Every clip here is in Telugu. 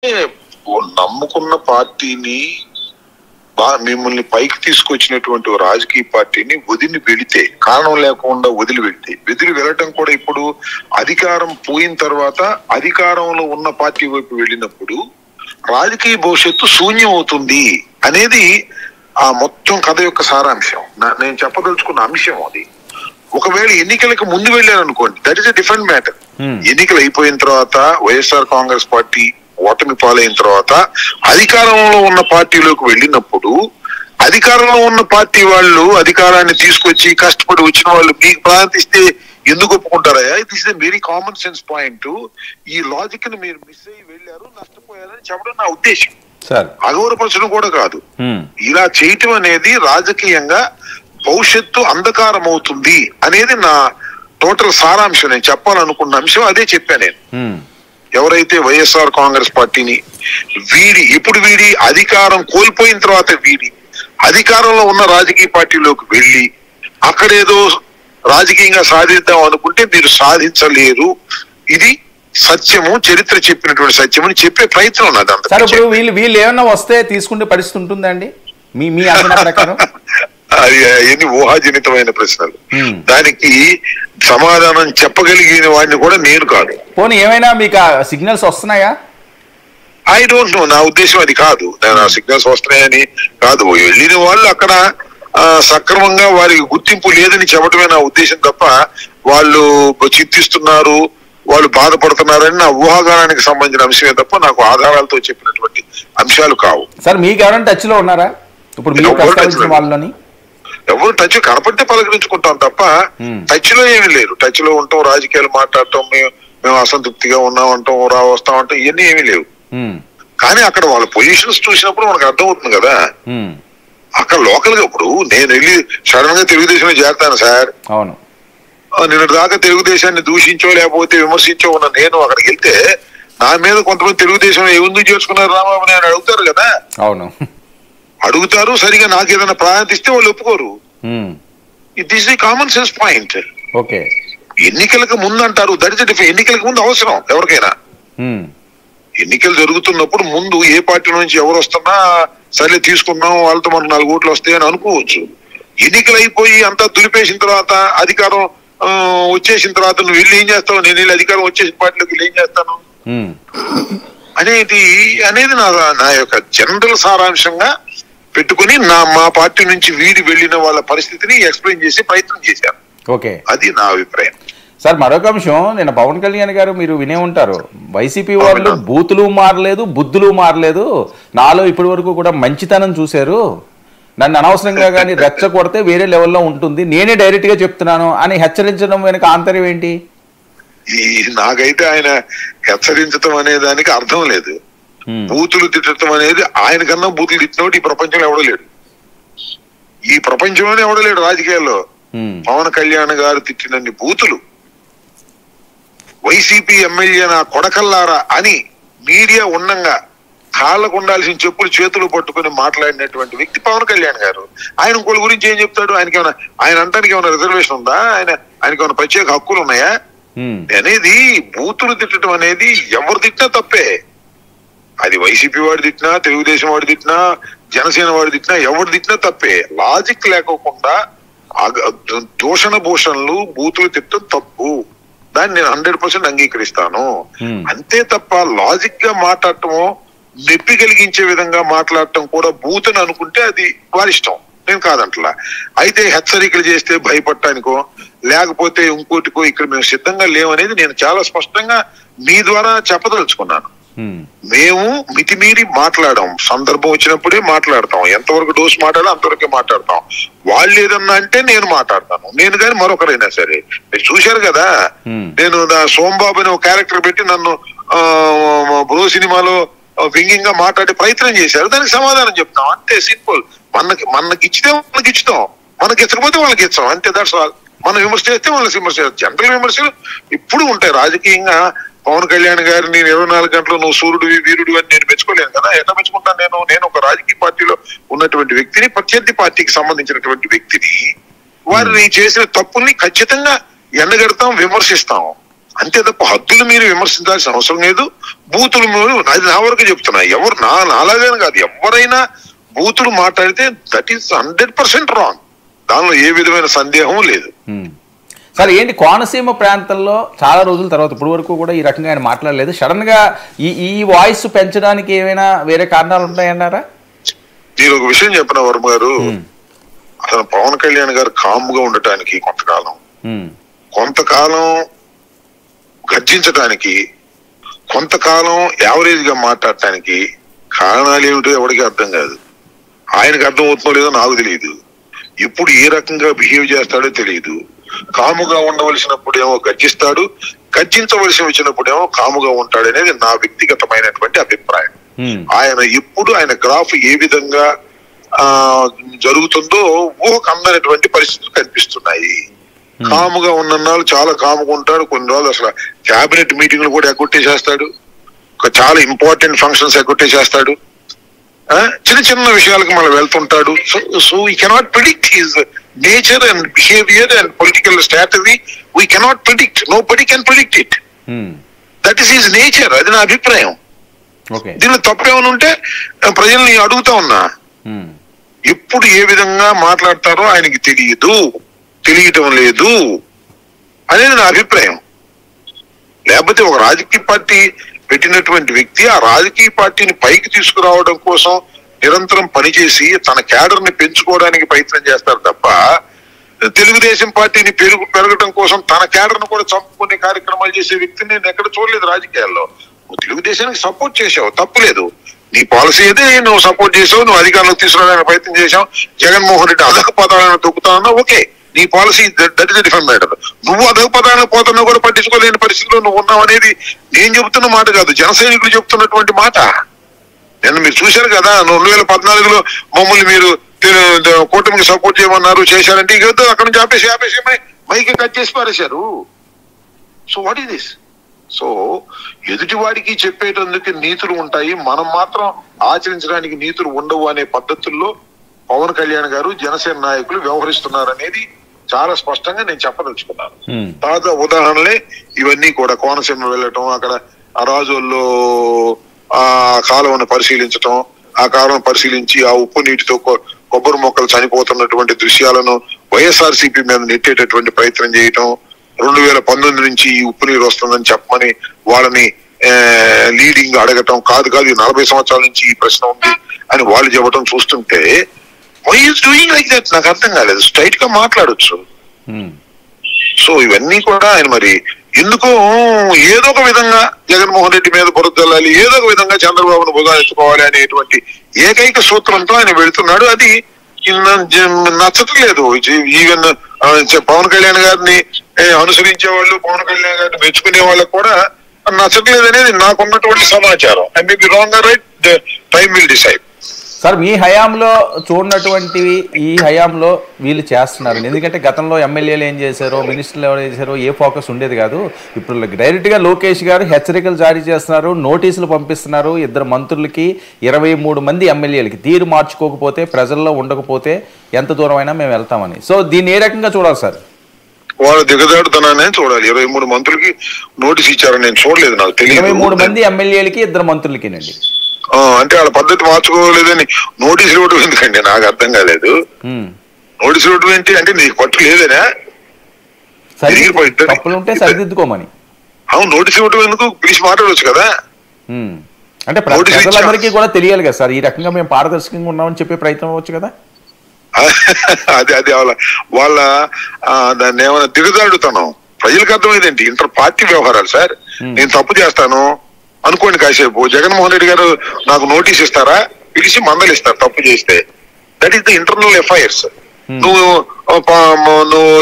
నమ్ముకున్న పార్టీని మిమ్మల్ని పైకి తీసుకొచ్చినటువంటి రాజకీయ పార్టీని వదిలి వెళితే, కారణం లేకుండా వదిలి వెళ్ళటం కూడా ఇప్పుడు అధికారం పోయిన తర్వాత అధికారంలో ఉన్న పార్టీ వైపు వెళ్ళినప్పుడు రాజకీయ భవిష్యత్తు శూన్యం అవుతుంది అనేది ఆ మొత్తం కథ యొక్క సారాంశం. నేను చెప్పదలుచుకున్న అంశం అది. ఒకవేళ ఎన్నికలకు ముందు వెళ్ళారనుకోండి, that is a different matter. ఎన్నికలు అయిపోయిన తర్వాత వైఎస్ఆర్ కాంగ్రెస్ పార్టీ ఓటమి పాలైన తర్వాత అధికారంలో ఉన్న పార్టీలోకి వెళ్ళినప్పుడు అధికారంలో ఉన్న పార్టీ వాళ్ళు అధికారాన్ని తీసుకొచ్చి కష్టపడి వచ్చిన వాళ్ళు మీకు ప్రార్థిస్తే ఎందుకు ఒప్పుకుంటారా? This is a very common sense point. ఈ లాజిక్ ని మీరు మిస్ అయ్యి వెళ్ళారు, నష్టపోయారని చెప్పడం నా ఉద్దేశం. అగౌరవపరచడం కూడా కాదు. ఇలా చేయటం అనేది రాజకీయంగా భవిష్యత్తు అంధకారం అవుతుంది అనేది నా టోటల్ సారాంశం. నేను చెప్పాలనుకున్న అంశం అదే చెప్పాను నేను. ఎవరైతే వైఎస్ఆర్ కాంగ్రెస్ పార్టీని వీడి అధికారం కోల్పోయిన తర్వాత అధికారంలో ఉన్న రాజకీయ పార్టీలోకి వెళ్ళి అక్కడేదో రాజకీయంగా సాధిద్దాం అనుకుంటే మీరు సాధించలేరు. ఇది సత్యము, చరిత్ర చెప్పినటువంటి సత్యం అని చెప్పే ప్రయత్నం ఉన్నది. అంత వీళ్ళు ఏమన్నా వస్తే తీసుకుంటే పరిస్థితి ఉంటుందండి మీ ప్రకారం? అది ఎన్ని ఊహాజనితమైన ప్రశ్నలు. దానికి సమాధానం చెప్పగలిగిన వాడిని కూడా నేను కాదు. పోనీ ఏమైనా మీకు సిగ్నల్స్ వస్తున్నాయా? I don't know. నా ఉద్దేశం అది కాదు. నేను సిగ్నల్స్ వస్తున్నాయని కాదు. వెళ్ళిన వాళ్ళు అక్కడ సక్రమంగా వారికి గుర్తింపు లేదని చెప్పడమే నా ఉద్దేశం తప్ప వాళ్ళు చింతిస్తున్నారు, వాళ్ళు బాధపడుతున్నారని నా ఊహాగానానికి సంబంధించిన అంశమే తప్ప నాకు ఆధారాలతో చెప్పినటువంటి అంశాలు కావు. సార్ మీకు ఎవరైనా టచ్ లో ఉన్నారా ఇప్పుడు మీరు ప్రస్తావించిన వాళ్ళని? ఎవరు టచ్ కనపడితే పలకరించుకుంటాం తప్ప టచ్ లో ఏమీ లేరు. టచ్ లో ఉంటాం, రాజకీయాలు మాట్లాడటం, మేము అసంతృప్తిగా ఉన్నామంటాం, వస్తామంటాం, ఇవన్నీ ఏమీ లేవు. కానీ అక్కడ వాళ్ళ పొజిషన్స్ చూసినప్పుడు మనకు అర్థమవుతుంది కదా. అక్కడ లోకల్ గా ఇప్పుడు నేను వెళ్ళి సడన్ గా తెలుగుదేశంలో చేరతాను సార్. అవును, నిన్న దాకా తెలుగుదేశాన్ని దూషించో లేకపోతే విమర్శించో ఉన్న నేను అక్కడికి వెళ్తే నా మీద కొంతమంది తెలుగుదేశంలో ఎందుకు చేర్చుకున్నారు రామబాబు అని అడుగుతారు కదా. అవును, అడుగుతారు. సరిగా నాకు ఏదైనా ప్రాధాన్యత ఇస్తే వాళ్ళు ఒప్పుకోరు. It is the common sense point. Okay, ఎన్నికలకు ముందు అంటారు, దట్ ఎన్నికలకు ముందు అవసరం ఎవరికైనా. ఎన్నికలు జరుగుతున్నప్పుడు ముందు ఏ పార్టీ నుంచి ఎవరు వస్తున్నా సరే తీసుకున్నాం, వాళ్ళతో మనకు 4 ఓట్లు వస్తాయని అనుకోవచ్చు. ఎన్నికలు అయిపోయి అంతా దులిపేసిన తర్వాత అధికారం వచ్చేసిన తర్వాత నువ్వు వెళ్ళి ఏం చేస్తావు, నేను వెళ్ళి అధికారం వచ్చేసిన పార్టీలోకి వెళ్ళి ఏం చేస్తాను అనేది నా యొక్క జనరల్ సారాంశంగా పెట్టుకుని మా పార్టీ నుంచి వెళ్ళిన వాళ్ళ పరిస్థితిని ఎక్స్ప్లెయిన్ చేసి ప్రయత్నం చేశాను. ఓకే, అది నా అభిప్రాయం. సార్ మరొక అంశం, నిన్న పవన్ కళ్యాణ్ గారు మీరు వినే ఉంటారు, వైసీపీ వాళ్ళు బూతులు మారలేదు, బుద్ధులు మారలేదు, నాలో ఇప్పటి వరకు కూడా మంచితనం చూశారు, నన్ను అనవసరంగా కానీ రెచ్చ కొడితే వేరే లెవెల్లో ఉంటుంది, నేనే డైరెక్ట్ గా చెప్తున్నాను అని హెచ్చరించడం వెనుక ఆంతర్యం ఏంటి? నాకైతే ఆయన హెచ్చరించడం అనే దానికి అర్థం లేదు. బూతులు తిట్టడం అనేది ఆయన కన్నా బూతులు తిట్టినోడు ఈ ప్రపంచంలో ఎవడలేడు. ఈ ప్రపంచంలోనే ఎవడలేడు రాజకీయాల్లో. పవన్ కళ్యాణ్ గారు తిట్టినన్ని బూతులు వైసీపీ ఎమ్మెల్యే నా కొడకల్లారా అని మీడియా ఉన్నంగా కాళ్ళకు ఉండాల్సిన చెప్పులు చేతులు పట్టుకుని మాట్లాడినటువంటి వ్యక్తి పవన్ కళ్యాణ్ గారు. ఆయన ఇంకోళ్ళ గురించి ఏం చెప్తాడు? ఆయన అంటానికి ఏమైనా రిజర్వేషన్ ఉందా? ఆయనకి ఏమైనా ప్రత్యేక హక్కులు ఉన్నాయా అనేది? బూతులు తిట్టడం అనేది ఎవరు తిట్టినా తప్పే. అది వైసీపీ వాడు తిట్టినా, తెలుగుదేశం వాడు తిట్టినా, జనసేన వాడు తిట్టినా, ఎవరు తిట్టినా తప్పే. లాజిక్ లేకోకుండా దూషణ భూషణలు బూతులు తిట్టడం తప్పు. దాన్ని నేను 100% అంగీకరిస్తాను. అంతే తప్ప లాజిక్ గా మాట్లాడటమో నొప్పి కలిగించే విధంగా మాట్లాడటం కూడా బూత్ అని అనుకుంటే అది వారిష్టం, నేను కాదంటలా. అయితే హెచ్చరికలు చేస్తే భయపడటానికో లేకపోతే ఇంకోటికో ఇక్కడ మేము సిద్ధంగా లేవనేది నేను చాలా స్పష్టంగా మీ ద్వారా చెప్పదలుచుకున్నాను. మేము మితిమీరి మాట్లాడాం, సందర్భం వచ్చినప్పుడే మాట్లాడతాం, ఎంతవరకు డోస్ మాట్లాడాలో అంతవరకే మాట్లాడతాం. వాళ్ళు ఏదన్నా అంటే నేను మాట్లాడతాను, నేను కానీ మరొకరైనా సరే. మీరు చూశారు కదా, నేను సోంబాబు అని ఒక క్యారెక్టర్ పెట్టి నన్ను బ్రో సినిమాలో వ్యంగ్యంగా మాట్లాడే ప్రయత్నం చేశారు, దానికి సమాధానం చెప్తాం, అంతే సింపుల్. మనకి ఇచ్చితే వాళ్ళకి ఇచ్చుతాం, మనకి ఇచ్చకపోతే వాళ్ళకి ఇచ్చాం, అంతే. That's all. మనం విమర్శ చేస్తే వాళ్ళకి విమర్శ చేస్తాం. జనరల్ విమర్శలు ఇప్పుడు ఉంటాయి రాజకీయంగా. పవన్ కళ్యాణ్ గారు నేను 24 గంటలు నువ్వు సూర్యుడు వీరుడు అని నేను మెచ్చుకోలేను కదా. ఎట్లా మెచ్చుకుంటాను? నేను ఒక రాజకీయ పార్టీలో ఉన్నటువంటి వ్యక్తిని, ప్రత్యర్థి పార్టీకి సంబంధించినటువంటి వ్యక్తిని, వారిని చేసిన తప్పుల్ని ఖచ్చితంగా ఎండగడతాం, విమర్శిస్తాం. అంతే తప్ప హద్దులు మీరు విమర్శించాల్సిన అవసరం లేదు. బూతులు మీరు, అది నా వరకు చెప్తున్నా, ఎవరు నాలాగే కాదు, ఎవరైనా బూతులు మాట్లాడితే దట్ ఈస్ 100% రాంగ్, దానిలో ఏ విధమైన సందేహం లేదు. సార్ ఏంటి కోనసీమ ప్రాంతంలో చాలా రోజుల తర్వాత ఇప్పుడు వరకు కూడా ఈ రకంగా ఆయన మాట్లాడలేదు, సడన్ గా ఈ వాయిస్ పెంచడానికి ఏమైనా వేరే కారణాలు ఉంటాయన్నారా? నేను ఒక విషయం చెప్పిన వర్మ గారు, అసలు పవన్ కళ్యాణ్ గారు కామ్గా ఉండటానికి కొంతకాలం గర్జించడానికి, కొంతకాలం యావరేజ్ గా మాట్లాడటానికి కారణాలు ఏమిటో ఎవరికి అర్థం కాదు. ఆయనకు అర్థం అవుతుందో లేదో నాకు తెలియదు, ఎప్పుడు ఏ రకంగా బిహేవ్ చేస్తాడో తెలియదు. కాముగా ఉండవలసినప్పుడేమో గర్జిస్తాడు, గర్జించవలసి వచ్చినప్పుడేమో కాముగా ఉంటాడు అనేది నా వ్యక్తిగతమైనటువంటి అభిప్రాయం. ఆయన ఎప్పుడు ఆయన గ్రాఫ్ ఏ విధంగా జరుగుతుందో ఊహకు అందనటువంటి పరిస్థితులు కనిపిస్తున్నాయి. కాముగా ఉన్నన్నాళ్ళు చాలా కాముగా ఉంటాడు, కొన్ని రోజులు అసలు క్యాబినెట్ మీటింగ్లు కూడా ఎగ్గొట్టేసేస్తాడు, చాలా ఇంపార్టెంట్ ఫంక్షన్స్ ఎగ్గొట్టేసేస్తాడు, చిన్న చిన్న విషయాలకు మనం వెళ్తుంటాడు. So we cannot predict his nature and behaviour and political strategy. We cannot predict, nobody can predict it. That is his nature, అది నా అభిప్రాయం. దీనిలో తప్పేమైనా ఉంటే ప్రజల్ని అడుగుతా ఉన్నా, ఎప్పుడు ఏ విధంగా మాట్లాడతారో ఆయనకి తెలియటం లేదు అనేది నా అభిప్రాయం. లేకపోతే ఒక రాజకీయ పార్టీ పెట్టినటువంటి వ్యక్తి ఆ రాజకీయ పార్టీని పైకి తీసుకురావడం కోసం నిరంతరం పనిచేసి తన క్యాడర్ ని పెంచుకోవడానికి ప్రయత్నం చేస్తారు తప్ప, తెలుగుదేశం పార్టీని పెరగడం కోసం తన క్యాడర్ ను కూడా చంపుకునే కార్యక్రమాలు చేసే వ్యక్తిని నేను ఎక్కడ చూడలేదు రాజకీయాల్లో. నువ్వు తెలుగుదేశానికి సపోర్ట్ చేసావు, తప్పులేదు, నీ పాలసీ అయితే నువ్వు సపోర్ట్ చేసావు, నువ్వు అధికారంలోకి తీసుకురావడానికి ప్రయత్నం చేశావు, జగన్మోహన్ రెడ్డి అదక పదాలను తొక్కుతానన్నా ఓకే, నీ policy that is the different matter. నువ్వు అదక పదాలను పోతున్నా కూడా పట్టించుకోలేని పరిస్థితిలో నువ్వు ఉన్నావు అనేది నేను చెబుతున్న మాట కాదు, జన సైనికులు చెప్తున్నటువంటి మాట. నేను మీరు చూశారు కదా, 2014లో మమ్మల్ని మీరు కూటమికి సపోర్ట్ చేయమన్నారు, చేశారంటే ఇక అక్కడ నుంచి ఆపేసి మైకి కట్ చేసి పారేశారు. So what is this? So ఎదుటి వాడికి చెప్పేటందుకు నీతులు ఉంటాయి, మనం మాత్రం ఆచరించడానికి నీతులు ఉండవు అనే పద్ధతుల్లో పవన్ కళ్యాణ్ గారు జనసేన నాయకులు వ్యవహరిస్తున్నారనేది చాలా స్పష్టంగా నేను చెప్పదలుచుకున్నాను. తాజా ఉదాహరణలే ఇవన్నీ కూడా. కోనసీమ వెళ్ళటం, అక్కడ ఆ రాజుల్లో ఆ కాలువను పరిశీలించటం, ఆ కాలువను పరిశీలించి ఆ ఉప్పు నీటితో కొబ్బరి మొక్కలు చనిపోతున్నటువంటి దృశ్యాలను వైఎస్ఆర్సీపీ మీద నెట్టేటటువంటి ప్రయత్నం చేయటం, 2019 నుంచి ఈ ఉప్పు నీరు వస్తుందని చెప్పమని వాళ్ళని లీడింగ్ అడగటం, కాదు 40 సంవత్సరాల నుంచి ఈ ప్రశ్న ఉంది అని వాళ్ళు చెప్పటం చూస్తుంటే why is doing like that నాకు అర్థం కాలేదు. స్ట్రైట్ గా మాట్లాడొచ్చు. సో ఇవన్నీ కూడా ఆయన మరి ఎందుకో ఏదో ఒక విధంగా జగన్మోహన్ రెడ్డి మీద బురదల్లాలి, ఏదో ఒక విధంగా చంద్రబాబును భుజానెత్తుకోవాలి అనేటువంటి ఏకైక సూత్రంతో ఆయన వెళుతున్నాడు. అది నచ్చట్లేదు. ఈవెన్ పవన్ కళ్యాణ్ గారిని అనుసరించే వాళ్ళు, పవన్ కళ్యాణ్ గారిని మెచ్చుకునే వాళ్ళకు కూడా నచ్చట్లేదు అనేది నాకున్నటువంటి సమాచారం. I may be wrong or right, time will decide. Sir మీ హయాంలో చూడనటువంటివి ఈ హయాంలో వీళ్ళు చేస్తున్నారు. ఎందుకంటే గతంలో ఎమ్మెల్యేలు ఏం చేశారో, మినిస్టర్లు ఎవరు చేశారో ఏ ఫోకస్ ఉండేది కాదు. ఇప్పుడు డైరెక్ట్గా లోకేష్ గారు హెచ్చరికలు జారీ చేస్తున్నారు, నోటీసులు పంపిస్తున్నారు 2 మంత్రులకి, 23 మంది ఎమ్మెల్యేలకి. తీరు మార్చుకోకపోతే, ప్రజల్లో ఉండకపోతే ఎంత దూరమైనా మేము వెళ్తామని. సో దీన్ని ఏ రకంగా చూడాలి సార్? వాళ్ళ దిగజాడుతనాన్ని చూడాలి. 23 మంత్రులకి నోటీస్ ఇచ్చారని నేను చూడలేదు, నాకు తెలియదు. 23 మంది ఎమ్మెల్యేలకి, 2 మంత్రులకినండి. అంటే వాళ్ళ పద్ధతి మార్చుకోలేదని నోటీసులు ఇవ్వడం ఎందుకండి, నాకు అర్థం కాలేదు. నోటీసులు ఇవ్వడం ఏంటి అంటే నీకు పట్టు లేదనా? సరిదిద్దుకోమని. అవును, నోటీస్ ఇవ్వడం ఎందుకు, పిలిచి మాట్లాడవచ్చు కదా. అంటే ప్రజలందరికీ కూడా తెలియాలి కదా సార్, ఈ రకంగా మేము పారదర్శకంగా ఉన్నామని చెప్పే ప్రయత్నం అవ్వచ్చు కదా. అది వాళ్ళ దాన్ని ఏమైనా దిగజాడుతాను ప్రజలకు అర్థమైందేంటి? ఇంటర్ పార్టీ వ్యవహారాలు సార్. నేను తప్పు చేస్తాను అనుకోండి, కాసేపు జగన్మోహన్ రెడ్డి గారు నాకు నోటీస్ ఇస్తారా? పిలిచి మందలు ఇస్తారు తప్పు చేస్తే. That is the internal FIRs. నువ్వు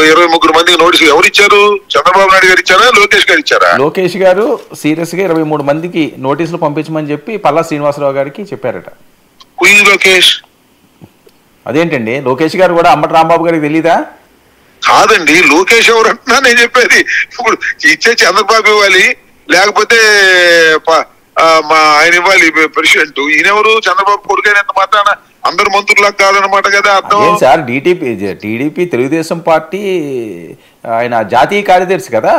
23 మందికి నోటీసులు ఎవరు ఇచ్చారు? చంద్రబాబు నాయుడు గారు ఇచ్చారా, లోకేష్ గారు ఇచ్చారా? లోకేష్ గారు సీరియస్ గా 23 మందికి నోటీసులు పంపించమని చెప్పి పల్లా శ్రీనివాసరావు గారికి చెప్పారట. లోకేష్ అదేంటండి, లోకేష్ గారు కూడా అంబటి రాంబాబు గారికి తెలీదా? కాదండి, లోకేష్ ఎవరు అంటున్నా నేను చెప్పేది. ఇప్పుడు ఇచ్చే చంద్రబాబు ఇవ్వాలి, లేకపోతే ఆయన ఇవ్వాలి ప్రెసిడెంట్. ఈయనెవరు? చంద్రబాబు కొడుకైనంత మాత్రాన అందరు మంత్రులకు కాదనమాట కదా అర్థం. సార్ టీడీపీ తెలుగుదేశం పార్టీ ఆయన జాతీయ కార్యదర్శి కదా.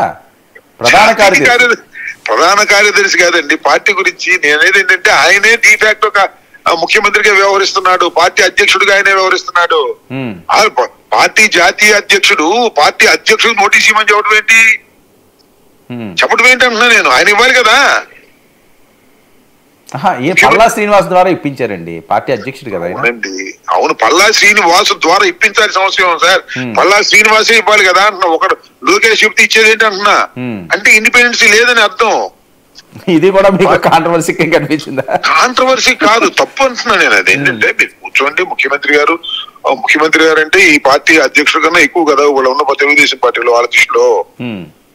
ప్రధాన కార్యదర్శి కాదండి. పార్టీ గురించి నేనేది ఏంటంటే ఆయనే డిఫాక్ట్ ఒక ముఖ్యమంత్రిగా వ్యవహరిస్తున్నాడు, పార్టీ అధ్యక్షుడిగా ఆయనే వ్యవహరిస్తున్నాడు. పార్టీ జాతీయ అధ్యక్షుడు పార్టీ అధ్యక్షుడు నోటీస్ ఇవ్వమని చెప్పడం ఏంటి? చెప్పడం ఏంటి అంటున్నా నేను. ఆయన ఇవ్వాలి కదా. పల్లా శ్రీనివాస్ ద్వారా ఇప్పించారండి, పార్టీ అధ్యక్షుడు కదా. అవును, పల్లా శ్రీనివాస్ ద్వారా ఇప్పించాల్సిన అవసరం సార్. పల్లా శ్రీనివాసే ఇవ్వాలి కదా అంటున్నా. ఒకడు లోకేష్ చెప్తే ఇచ్చేది ఏంటి అంటున్నా. అంటే ఇండిపెండెన్సీ లేదని అర్థం. ఇది కూడా మీకు కాంట్రవర్సీ కనిపించిందా? కాంట్రవర్సీ కాదు, తప్పు అంటున్నా నేను. అది ఏంటంటే మీరు కూర్చోండి, ముఖ్యమంత్రి గారు అంటే ఈ పార్టీ అధ్యక్షుడు కన్నా ఎక్కువ కదా వాళ్ళు ఉన్న తెలుగుదేశం పార్టీలో. వాళ్ళ దృష్టిలో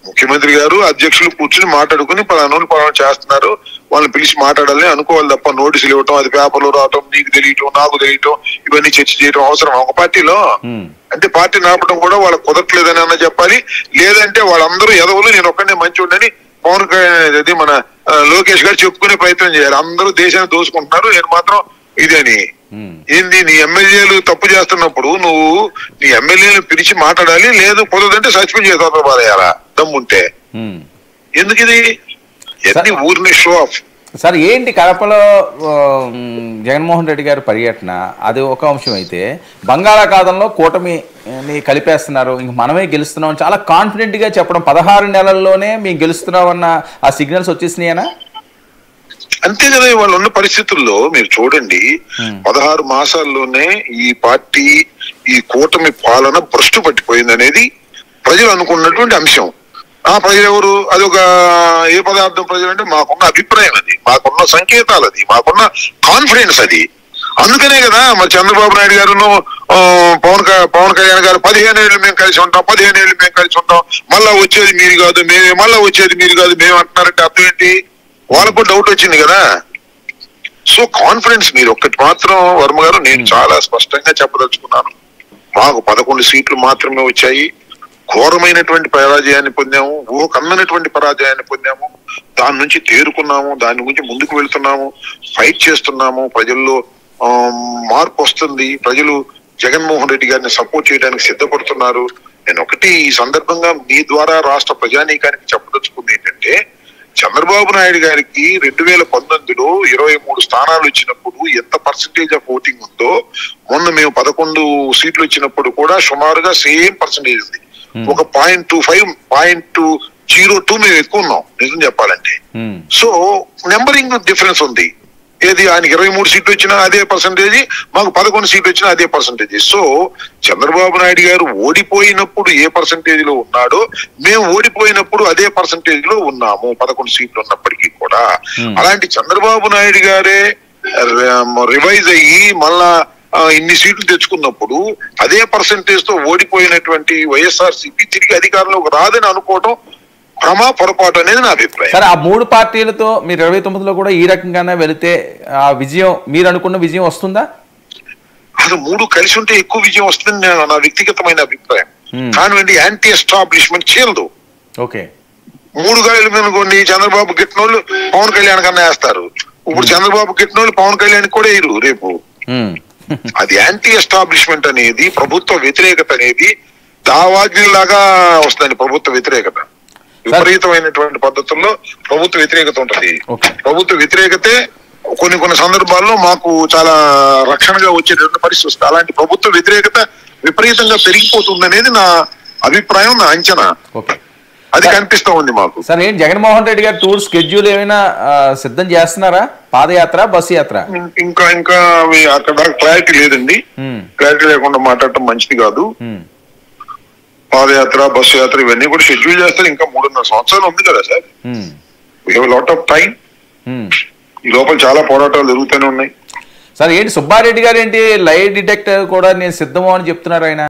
ముఖ్యమంత్రి గారు అధ్యక్షులు కూర్చుని మాట్లాడుకుని పలానా చేస్తున్నారు, వాళ్ళని పిలిచి మాట్లాడాలని అనుకోవాలి తప్ప నోటీసులు ఇవ్వటం, అది పేపర్లో రావటం, నీకు తెలియటం నాకు తెలియటం, ఇవన్నీ చర్చ చేయడం అవసరం ఒక పార్టీలో? అంటే పార్టీ నాపడం కూడా వాళ్ళకి కుదరట్లేదని అన్న చెప్పాలి. లేదంటే వాళ్ళందరూ ఎదవలు, నేను ఒక్కనే మంచివాడిని పవన్ కళ్యాణ్ మన లోకేష్ గారు చెప్పుకునే ప్రయత్నం చేయాలి. అందరూ దేశాన్ని దోచుకుంటున్నారు, నేను మాత్రం ఇదని. ఏంది నీ ఎమ్మెల్యేలు తప్పు చేస్తున్నప్పుడు నువ్వు నీ ఎమ్మెల్యేలు పిలిచి మాట్లాడాలి, లేదు కుదరదంటే సస్పెండ్ చేసి పారేయాలా దమ్ముంటే. ఎందుకు ఇది? ఎన్ని ఊరిని షో ఆఫ్. సార్ ఏంటి కడపలో జగన్మోహన్ రెడ్డి గారు పర్యటన, అది ఒక అంశం అయితే బంగాళాఖాతంలో కూటమిని కలిపేస్తున్నారు, ఇంక మనమే గెలుస్తున్నాం చాలా కాన్ఫిడెంట్ గా చెప్పడం, 16 నెలల్లోనే మేము గెలుస్తున్నాం అన్న ఆ సిగ్నల్స్ వచ్చేసినాయనా? అంతే కదా. వాళ్ళు ఉన్న పరిస్థితుల్లో మీరు చూడండి, 16 మాసాల్లోనే ఈ పార్టీ ఈ కూటమి పాలన భ్రష్టు పట్టిపోయింది అనేది ప్రజలు అనుకున్నటువంటి అంశం. ఆ ప్రజలు ఎవరు? అదొక ఏ పదార్థం ప్రజలు అంటే మాకున్న అభిప్రాయం, అది మాకున్న సంకేతాలు, అది మాకున్న కాన్ఫిడెన్స్ అది. అందుకనే కదా మరి చంద్రబాబు నాయుడు గారును పవన్ కళ్యాణ్ గారు 15 ఏళ్ళు మేము కలిసి ఉంటాం, 15 ఏళ్ళు మేము కలిసి ఉంటాం, మళ్ళా వచ్చేది మీరు కాదు మేమే, మళ్ళా వచ్చేది మీరు కాదు మేము అంటున్నారంటే అర్థం ఏంటి? వాళ్ళకు డౌట్ వచ్చింది కదా. సో కాన్ఫిడెన్స్ మీరు ఒక్కటి మాత్రం వర్మ గారు నేను చాలా స్పష్టంగా చెప్పదలుచుకున్నాను. మాకు 11 సీట్లు మాత్రమే వచ్చాయి. ఘోరమైనటువంటి పరాజయాన్ని పొందాము, ఊహకన్నటువంటి పరాజయాన్ని పొందాము. దాని నుంచి తేరుకున్నాము, దాని గురించి ముందుకు వెళ్తున్నాము, ఫైట్ చేస్తున్నాము. ప్రజల్లో మార్పు వస్తుంది, ప్రజలు జగన్మోహన్ రెడ్డి గారిని సపోర్ట్ చేయడానికి సిద్ధపడుతున్నారు. నేను ఒకటి ఈ సందర్భంగా మీ ద్వారా రాష్ట్ర ప్రజానీకానికి చెప్పదలుచుకుంది ఏంటంటే, చంద్రబాబు నాయుడు గారికి 2019లో 23 స్థానాలు వచ్చినప్పుడు ఎంత పర్సెంటేజ్ ఆఫ్ ఓటింగ్ ఉందో, మొన్న మేము 11 సీట్లు వచ్చినప్పుడు కూడా సుమారుగా సేమ్ పర్సెంటేజ్ ఉంది. ఒక 0.02 మేము ఎక్కువ ఉన్నాం నిజం చెప్పాలంటే. సో నెంబరింగ్ డిఫరెన్స్ ఉంది. ఏది ఆయనకి 23 సీట్లు వచ్చినా అదే పర్సెంటేజ్, మాకు 11 సీట్లు వచ్చినా అదే పర్సెంటేజ్. సో చంద్రబాబు నాయుడు గారు ఓడిపోయినప్పుడు ఏ పర్సెంటేజ్ లో ఉన్నాడో మేము ఓడిపోయినప్పుడు అదే పర్సెంటేజ్ లో ఉన్నాము 11 సీట్లు ఉన్నప్పటికీ కూడా. అలాంటి చంద్రబాబు నాయుడు గారే రివైజ్ అయ్యి మళ్ళా ఇన్ని సీట్లు తెచ్చుకున్నప్పుడు అదే పర్సెంటేజ్ తో ఓడిపోయినటువంటి వైఎస్ఆర్సీపీ తిరిగి అధికారంలోకి రాదని అనుకోవడం పొరపాటు అనేది నా అభిప్రాయం. సరే, ఆ 3 పార్టీలతో మీరు 29లో కూడా ఈ రకంగానే వెళితే ఆ విజయం మీరు అనుకున్న విజయం వస్తుందా? అసలు 3 కలిసి ఉంటే ఎక్కువ విజయం వస్తుంది నా వ్యక్తిగతమైన అభిప్రాయం. కానివ్వండి, యాంటీ ఎస్టాబ్లిష్మెంట్ చేయదు. ఓకే, 3 గాయలు మీద కొన్ని చంద్రబాబు గిట్టినోళ్ళు పవన్ కళ్యాణ్ కన్నా వేస్తారు. ఇప్పుడు చంద్రబాబు గిట్టినోళ్ళు పవన్ కళ్యాణ్ కూడా వేయరు రేపు. అది యాంటీ ఎస్టాబ్లిష్మెంట్ అనేది, ప్రభుత్వ వ్యతిరేకత అనేది దావాగ్నిలాగా వస్తుంది. ప్రభుత్వ వ్యతిరేకత విపరీతమైనటువంటి పద్ధతుల్లో ప్రభుత్వ వ్యతిరేకత ఉంటది. ప్రభుత్వ వ్యతిరేకతే కొన్ని సందర్భాల్లో మాకు చాలా రక్షణగా వచ్చేటువంటి పరిస్థితి వస్తుంది. అలాంటి ప్రభుత్వ వ్యతిరేకత విపరీతంగా పెరిగిపోతుంది అనేది నా అభిప్రాయం, నా అంచనా. అది కనిపిస్తా ఉంది మాకు. సార్, ఏంటి జగన్మోహన్ రెడ్డి గారు టూర్ స్కెడ్యూల్ ఏమైనా సిద్ధం చేస్తున్నారా? పాదయాత్ర, బస్సు యాత్ర? ఇంకా అక్కడ క్లారిటీ లేదండి. క్లారిటీ లేకుండా మాట్లాడటం మంచిది కాదు. పాదయాత్ర, బస్సు యాత్ర ఇవన్నీ కూడా షెడ్యూల్ చేస్తారు. ఇంకా 3.5 సంవత్సరాలు ఉంది కదా sir. We have lot of time. ఈ లోపల చాలా పోరాటాలు జరుగుతూనే ఉన్నాయి. సార్, ఏంటి సుబ్బారెడ్డి గారు ఏంటి లై డిటెక్టర్ కూడా నేను సిద్ధమో అని చెప్తున్నారు ఆయన?